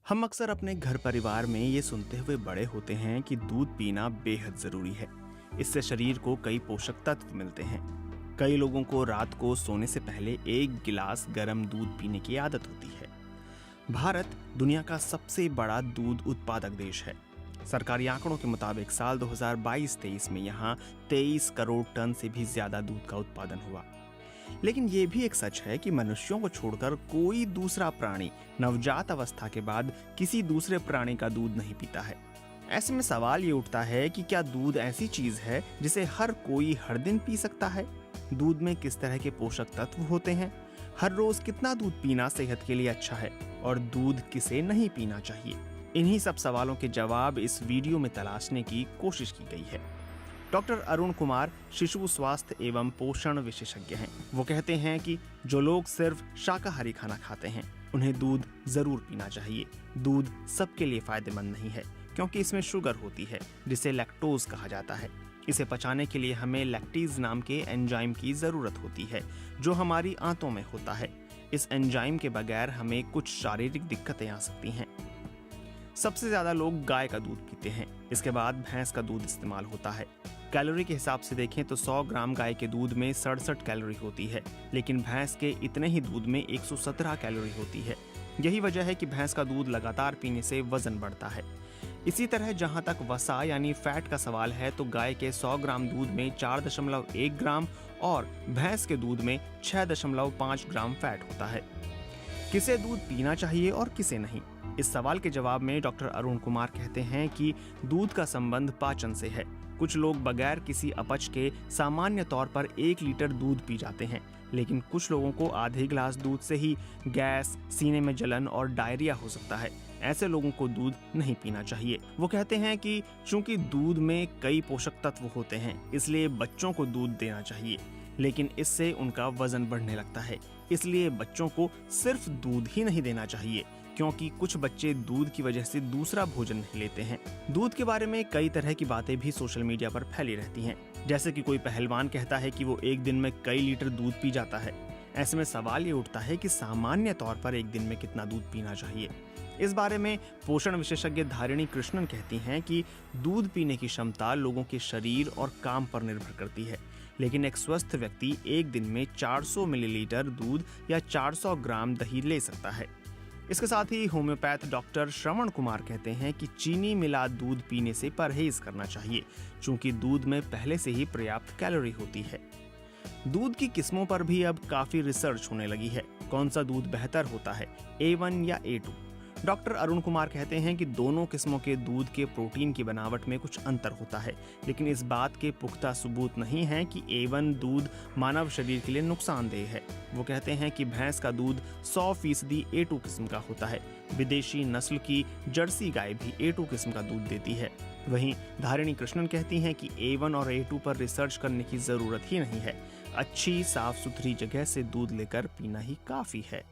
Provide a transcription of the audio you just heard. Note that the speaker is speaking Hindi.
हम अक्सर अपने घर परिवार में ये सुनते हुए बड़े होते हैं कि दूध पीना बेहद जरूरी है। इससे शरीर को कई पोषक तत्व मिलते हैं। कई लोगों को रात को सोने से पहले एक गिलास गर्म दूध पीने की आदत होती है। भारत दुनिया का सबसे बड़ा दूध उत्पादक देश है। सरकारी आंकड़ों के मुताबिक साल 2022-23 में यहाँ 23 करोड़ टन से भी ज्यादा दूध का उत्पादन हुआ। लेकिन ये भी एक सच है कि मनुष्यों को छोड़कर कोई दूसरा प्राणी नवजात अवस्था के बाद किसी दूसरे प्राणी का दूध नहीं पीता है। ऐसे में सवाल ये उठता है कि क्या दूध ऐसी चीज है जिसे हर कोई हर दिन पी सकता है? दूध में किस तरह के पोषक तत्व होते हैं? हर रोज कितना दूध पीना सेहत के लिए अच्छा है? और दूध किसे नहीं पीना चाहिए? इन्हीं सब सवालों के जवाब इस वीडियो में तलाशने की कोशिश की गई है। डॉक्टर अरुण कुमार शिशु स्वास्थ्य एवं पोषण विशेषज्ञ हैं। वो कहते हैं कि जो लोग सिर्फ शाकाहारी खाना खाते हैं उन्हें दूध जरूर पीना चाहिए। दूध सबके लिए फायदेमंद नहीं है क्योंकि इसमें शुगर होती है जिसे लैक्टोज कहा जाता है। इसे पचाने के लिए हमें लैक्टेज नाम के एंजाइम की जरूरत होती है जो हमारी आंतों में होता है। इस एंजाइम के बगैर हमें कुछ शारीरिक दिक्कतें आ सकती हैं। सबसे ज्यादा लोग गाय का दूध पीते हैं, इसके बाद भैंस का दूध इस्तेमाल होता है। कैलोरी के हिसाब से देखें तो 100 ग्राम गाय के दूध में 67 कैलोरी होती है, लेकिन भैंस के इतने ही दूध में 117 कैलोरी होती है। यही वजह है कि भैंस का दूध लगातार पीने से वजन बढ़ता है। इसी तरह जहां तक वसा यानी फैट का सवाल है तो गाय के 100 ग्राम दूध में 4.1 ग्राम और भैंस के दूध में 6.5 ग्राम फैट होता है। किसे दूध पीना चाहिए और किसे नहीं? इस सवाल के जवाब में डॉक्टर अरुण कुमार कहते हैं कि दूध का संबंध पाचन से है। कुछ लोग बगैर किसी अपच के सामान्य तौर पर 1 लीटर दूध पी जाते हैं, लेकिन कुछ लोगों को आधे गिलास दूध से ही गैस, सीने में जलन और डायरिया हो सकता है। ऐसे लोगों को दूध नहीं पीना चाहिए। वो कहते हैं कि चूंकि दूध में कई पोषक तत्व होते हैं इसलिए बच्चों को दूध देना चाहिए, लेकिन इससे उनका वजन बढ़ने लगता है। इसलिए बच्चों को सिर्फ दूध ही नहीं देना चाहिए क्योंकि कुछ बच्चे दूध की वजह से दूसरा भोजन नहीं लेते हैं। दूध के बारे में कई तरह की बातें भी सोशल मीडिया पर फैली रहती हैं, जैसे कि कोई पहलवान कहता है कि वो एक दिन में कई लीटर दूध पी जाता है। ऐसे में सवाल ये उठता है कि सामान्य तौर पर एक दिन में कितना दूध पीना चाहिए। इस बारे में पोषण विशेषज्ञ धारिणी कृष्णन कहती हैं कि दूध पीने की क्षमता लोगों के शरीर और काम पर निर्भर करती है, लेकिन एक स्वस्थ व्यक्ति एक दिन में 400 मिलीलीटर दूध या 400 ग्राम दही ले सकता है। इसके साथ ही होम्योपैथ डॉक्टर श्रवण कुमार कहते हैं कि चीनी मिला दूध पीने से परहेज करना चाहिए, चूंकि दूध में पहले से ही पर्याप्त कैलोरी होती है। दूध की किस्मों पर भी अब काफी रिसर्च होने लगी है। कौन सा दूध बेहतर होता है, A1 या A2? डॉक्टर अरुण कुमार कहते हैं कि दोनों किस्मों के दूध के प्रोटीन की बनावट में कुछ अंतर होता है, लेकिन इस बात के पुख्ता सबूत नहीं है कि A1 दूध मानव शरीर के लिए नुकसानदेह है। वो कहते हैं कि भैंस का दूध 100% A2 किस्म का होता है। विदेशी नस्ल की जर्सी गाय भी A2 किस्म का दूध देती है। वहीं धारिणी कृष्णन कहती हैं कि A1 और A2 पर रिसर्च करने की जरूरत ही नहीं है। अच्छी साफ सुथरी जगह से दूध लेकर पीना ही काफी है।